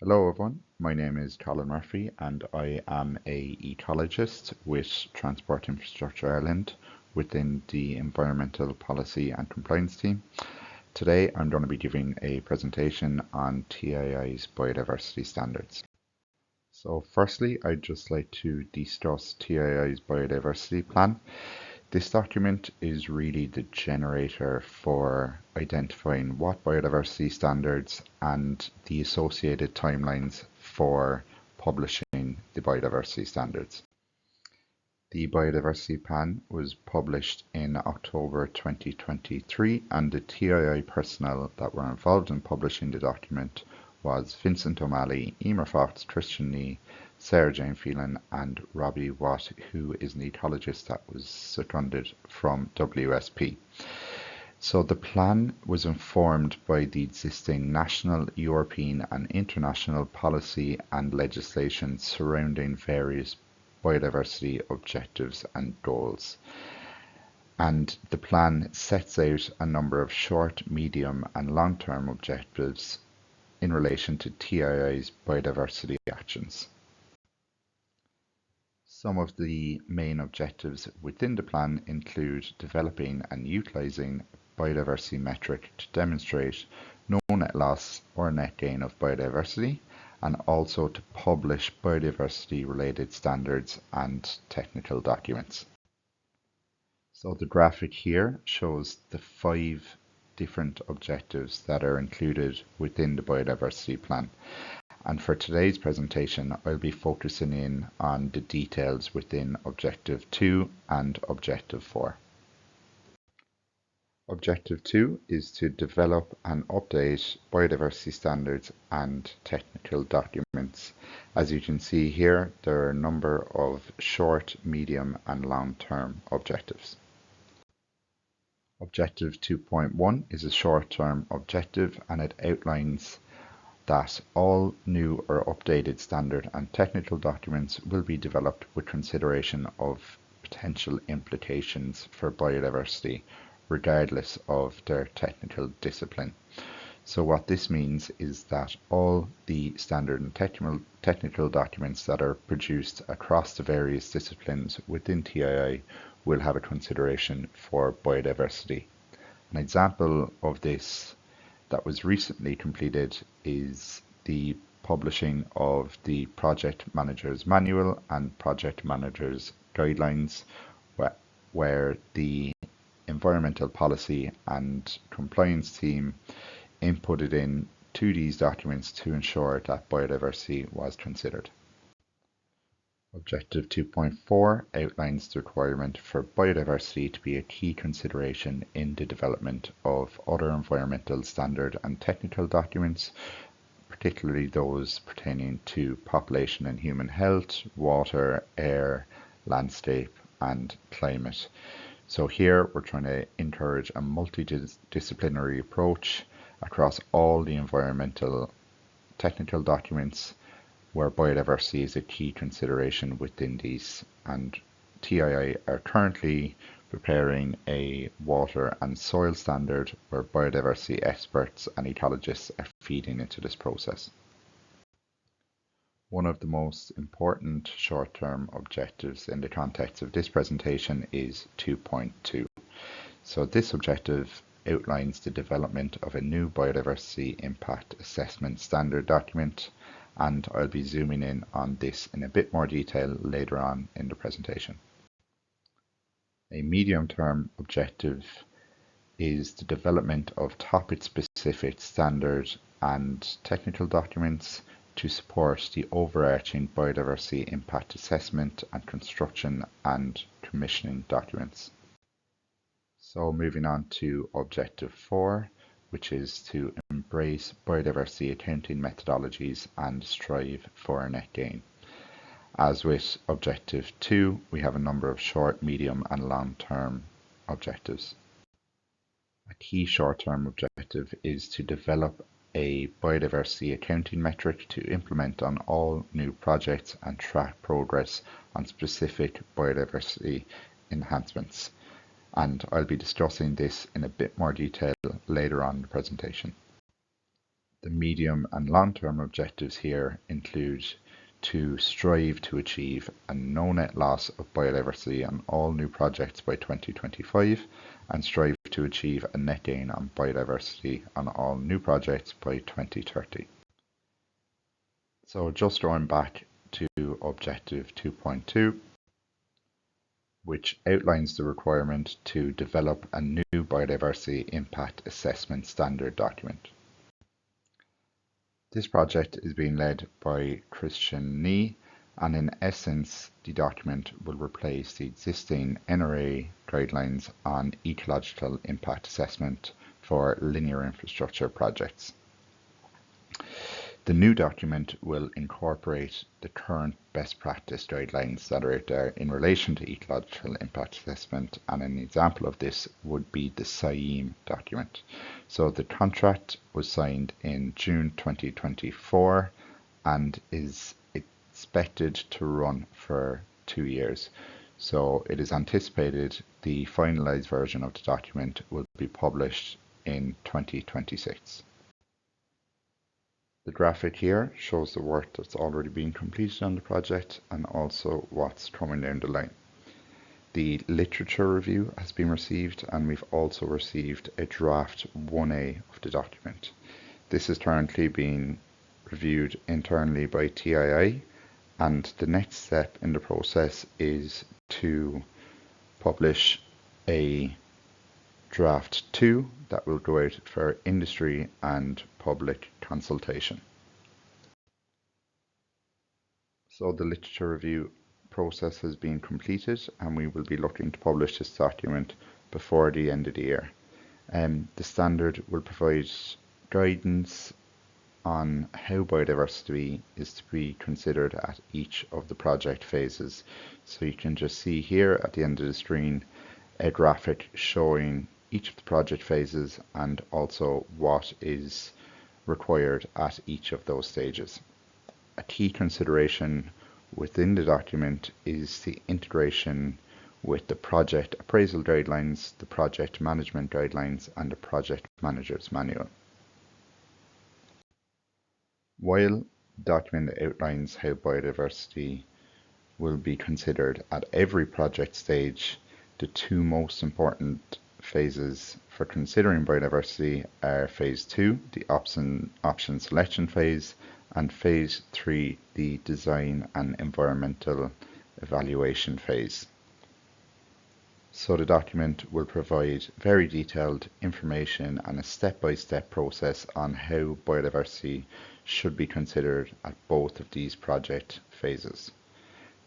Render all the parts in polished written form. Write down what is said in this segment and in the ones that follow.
Hello everyone, my name is Colin Murphy and I am a ecologist with Transport Infrastructure Ireland within the Environmental Policy and Compliance team. Today I'm going to be giving a presentation on TII's biodiversity standards. So firstly, I'd just like to discuss TII's biodiversity plan. This document is really the generator for identifying what biodiversity standards and the associated timelines for publishing the biodiversity standards. The biodiversity plan was published in October 2023, and the TII personnel that were involved in publishing the document was Vincent O'Malley, Emer Fox, Christian Nee, Sarah Jane Phelan and Robbie Watt, who is an ecologist that was seconded from WSP. So the plan was informed by the existing national, European and international policy and legislation surrounding various biodiversity objectives and goals. And the plan sets out a number of short, medium and long-term objectives in relation to TII's biodiversity actions. Some of the main objectives within the plan include developing and utilising biodiversity metric to demonstrate no net loss or net gain of biodiversity, and also to publish biodiversity related standards and technical documents. So the graphic here shows the 5 different objectives that are included within the biodiversity plan. And for today's presentation, I'll be focusing in on the details within Objective 2 and Objective 4. Objective 2 is to develop and update biodiversity standards and technical documents. As you can see here, there are a number of short, medium and long-term objectives. Objective 2.1 is a short-term objective, and it outlines that all new or updated standard and technical documents will be developed with consideration of potential implications for biodiversity, regardless of their technical discipline. So what this means is that all the standard and technical documents that are produced across the various disciplines within TII will have a consideration for biodiversity. An example of this that was recently completed is the publishing of the Project Manager's Manual and Project Manager's Guidelines, where the Environmental Policy and Compliance team inputted in to these documents to ensure that biodiversity was considered. Objective 2.4 outlines the requirement for biodiversity to be a key consideration in the development of other environmental standard and technical documents, particularly those pertaining to population and human health, water, air, landscape and climate. So here we're trying to encourage a multidisciplinary approach across all the environmental technical documents, where biodiversity is a key consideration within these, and TII are currently preparing a water and soil standard where biodiversity experts and ecologists are feeding into this process. One of the most important short-term objectives in the context of this presentation is 2.2. So this objective outlines the development of a new biodiversity impact assessment standard document, and I'll be zooming in on this in a bit more detail later on in the presentation. A medium-term objective is the development of topic-specific standard and technical documents to support the overarching biodiversity impact assessment and construction and commissioning documents. So moving on to Objective 4, which is to embrace biodiversity accounting methodologies and strive for a net gain. As with Objective 2, we have a number of short, medium and long-term objectives. A key short-term objective is to develop a biodiversity accounting metric to implement on all new projects and track progress on specific biodiversity enhancements. And I'll be discussing this in a bit more detail later on in the presentation. The medium and long-term objectives here include to strive to achieve a no net loss of biodiversity on all new projects by 2025 and strive to achieve a net gain on biodiversity on all new projects by 2030. So just going back to Objective 2.2, which outlines the requirement to develop a new biodiversity impact assessment standard document. This project is being led by Christian Nee, and in essence, the document will replace the existing NRA guidelines on ecological impact assessment for linear infrastructure projects. The new document will incorporate the current best practice guidelines that are out there in relation to ecological impact assessment, and an example of this would be the TII document. So the contract was signed in June 2024 and is expected to run for 2 years. So it is anticipated the finalised version of the document will be published in 2026. The graphic here shows the work that's already been completed on the project and also what's coming down the line. The literature review has been received, and we've also received a draft 1A of the document. This is currently being reviewed internally by TII, and the next step in the process is to publish a draft 2 that will go out for industry and public consultation. So the literature review process has been completed, and we will be looking to publish this document before the end of the year. The standard will provide guidance on how biodiversity is to be considered at each of the project phases. So you can just see here at the end of the screen a graphic showing each of the project phases and also what is required at each of those stages. A key consideration within the document is the integration with the project appraisal guidelines, the project management guidelines, and the project manager's manual. While the document outlines how biodiversity will be considered at every project stage, the two most important phases for considering biodiversity are Phase 2, the option selection phase, and Phase 3, the design and environmental evaluation phase. So the document will provide very detailed information and a step-by-step process on how biodiversity should be considered at both of these project phases.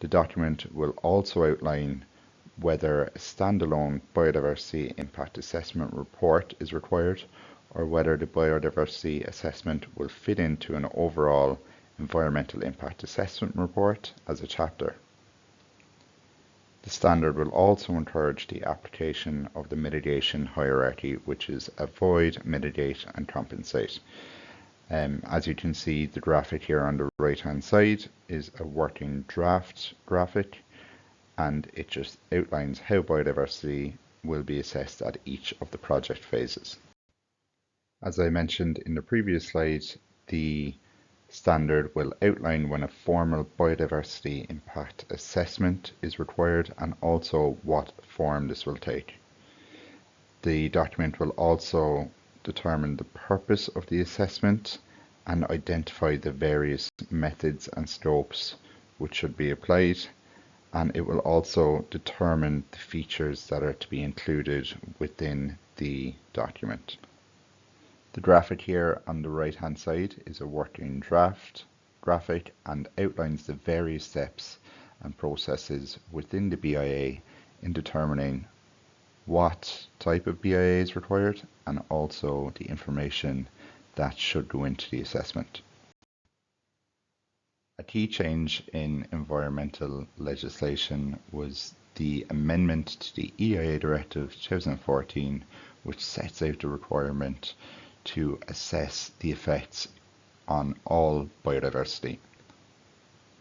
The document will also outline whether a standalone biodiversity impact assessment report is required, or whether the biodiversity assessment will fit into an overall environmental impact assessment report as a chapter. The standard will also encourage the application of the mitigation hierarchy, which is avoid, mitigate, and compensate. As you can see, the graphic here on the right hand side is a working draft graphic, and it just outlines how biodiversity will be assessed at each of the project phases. As I mentioned in the previous slide, the standard will outline when a formal biodiversity impact assessment is required and also what form this will take. The document will also determine the purpose of the assessment and identify the various methods and scopes which should be applied, and it will also determine the features that are to be included within the document. The graphic here on the right hand side is a working draft graphic and outlines the various steps and processes within the BIA in determining what type of BIA is required and also the information that should go into the assessment. A key change in environmental legislation was the amendment to the EIA Directive 2014, which sets out the requirement to assess the effects on all biodiversity.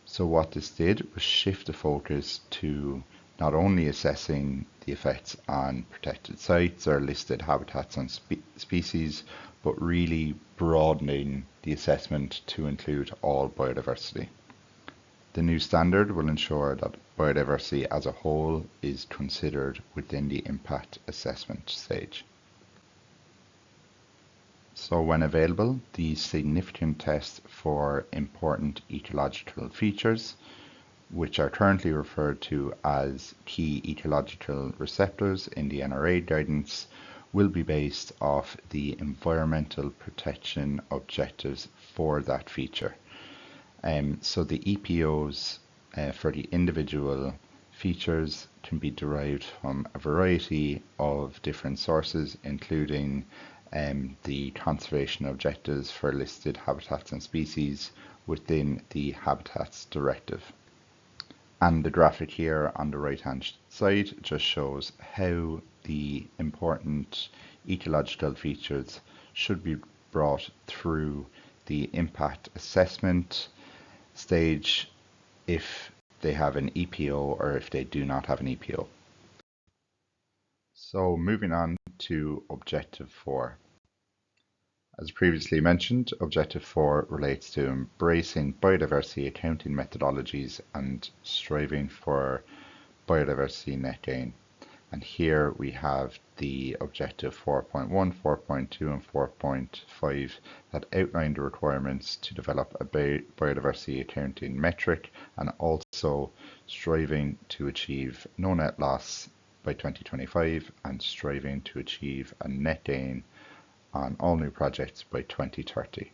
So what this did was shift the focus to not only assessing the effects on protected sites or listed habitats and species, but really broadening the assessment to include all biodiversity. The new standard will ensure that biodiversity as a whole is considered within the impact assessment stage. So when available, the significant test for important ecological features, which are currently referred to as key ecological receptors in the NRA guidance, will be based off the environmental protection objectives for that feature. So the EPOs for the individual features can be derived from a variety of different sources, including the conservation objectives for listed habitats and species within the Habitats Directive. And the graphic here on the right hand side just shows how the important ecological features should be brought through the impact assessment stage if they have an EPO or if they do not have an EPO. So moving on to Objective 4. As previously mentioned, Objective 4 relates to embracing biodiversity accounting methodologies and striving for biodiversity net gain. And here we have the Objective 4.1, 4.2 and 4.5 that outline the requirements to develop a biodiversity accounting metric and also striving to achieve no net loss by 2025 and striving to achieve a net gain on all new projects by 2030.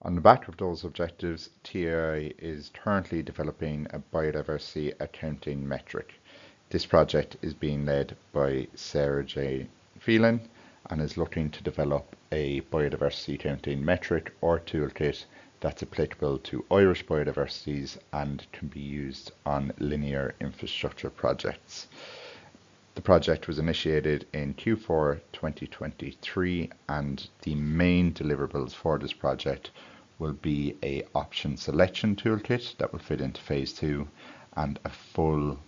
On the back of those objectives, TII is currently developing a biodiversity accounting metric. This project is being led by Sarah J. Phelan and is looking to develop a biodiversity accounting metric or toolkit that's applicable to Irish biodiversities and can be used on linear infrastructure projects. The project was initiated in Q4 2023 and the main deliverables for this project will be an option selection toolkit that will fit into phase 2 and a full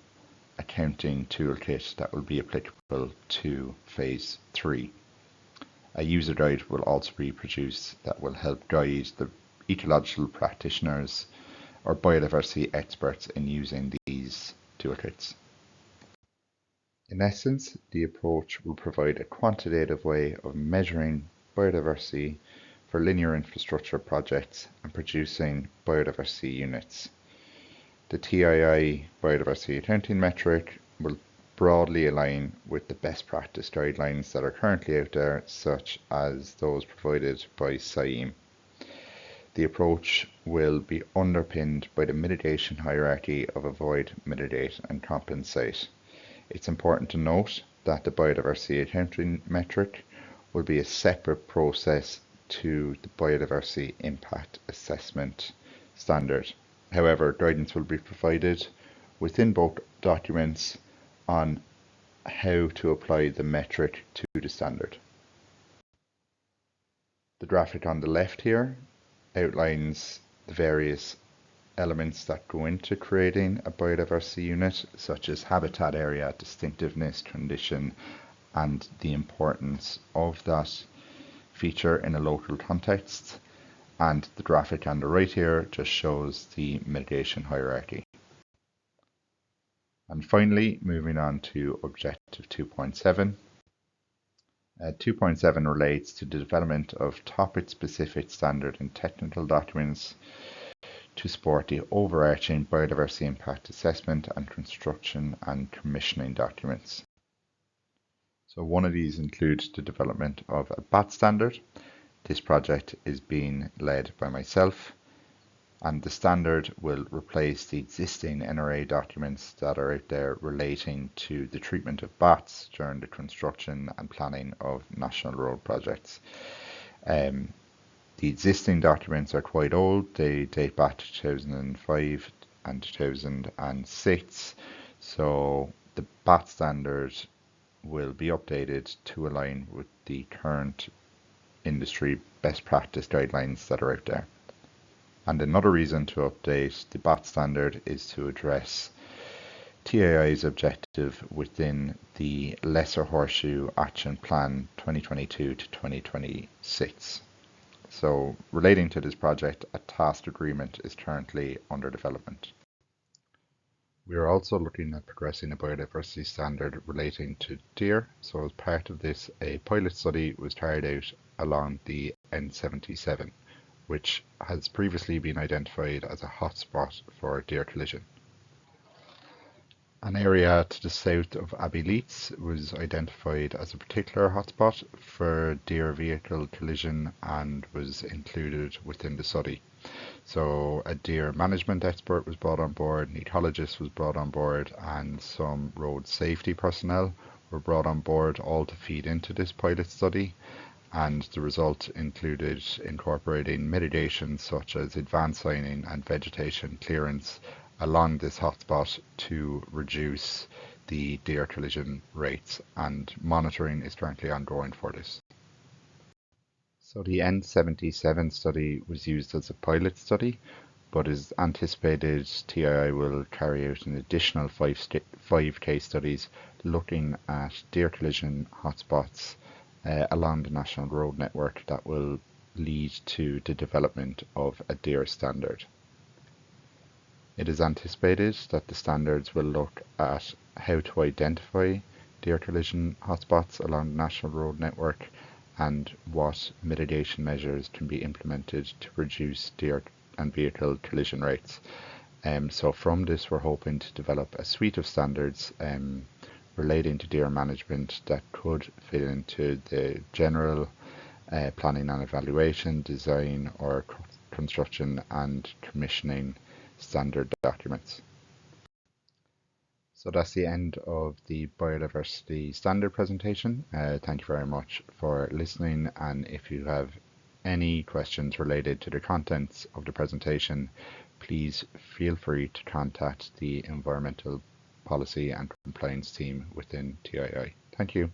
accounting toolkit that will be applicable to phase 3. A user guide will also be produced that will help guide the ecological practitioners or biodiversity experts in using these toolkits. In essence, the approach will provide a quantitative way of measuring biodiversity for linear infrastructure projects and producing biodiversity units. The TII biodiversity accounting metric will broadly align with the best practice guidelines that are currently out there, such as those provided by TII. The approach will be underpinned by the mitigation hierarchy of avoid, mitigate and compensate. It's important to note that the biodiversity accounting metric will be a separate process to the biodiversity impact assessment standard. However, guidance will be provided within both documents on how to apply the metric to the standard. The graphic on the left here outlines the various elements that go into creating a biodiversity unit, such as habitat area, distinctiveness, condition, and the importance of that feature in a local context. And the graphic on the right here just shows the mitigation hierarchy. And finally, moving on to Objective 2.7. 2.7 relates to the development of topic-specific standard and technical documents to support the overarching biodiversity impact assessment and construction and commissioning documents. So one of these includes the development of a BAT standard. This project is being led by myself, and the standard will replace the existing NRA documents that are out there relating to the treatment of bats during the construction and planning of national road projects. The existing documents are quite old. They date back to 2005 and 2006. So the BAT standard will be updated to align with the current industry best practice guidelines that are out there. And another reason to update the BAT standard is to address TII's objective within the Lesser Horseshoe Action Plan 2022 to 2026. So relating to this project, a task agreement is currently under development. We are also looking at progressing a biodiversity standard relating to deer. So as part of this, a pilot study was carried out along the N77, which has previously been identified as a hotspot for deer collision. An area to the south of Abbeyleats was identified as a particular hotspot for deer vehicle collision and was included within the study. So a deer management expert was brought on board, an ecologist was brought on board, and some road safety personnel were brought on board, all to feed into this pilot study. And the result included incorporating mitigation such as advanced signing and vegetation clearance along this hotspot to reduce the deer collision rates, and monitoring is currently ongoing for this. So the N77 study was used as a pilot study, but is anticipated TII will carry out an additional five case studies looking at deer collision hotspots along the national road network that will lead to the development of a deer standard. It is anticipated that the standards will look at how to identify deer collision hotspots along the national road network and what mitigation measures can be implemented to reduce deer and vehicle collision rates. So from this, we're hoping to develop a suite of standards relating to deer management that could fit into the general planning and evaluation, design or construction and commissioning standard documents. So that's the end of the biodiversity standard presentation. Thank you very much for listening, and if you have any questions related to the contents of the presentation, please feel free to contact the Environmental Policy and Compliance team within TII. Thank you.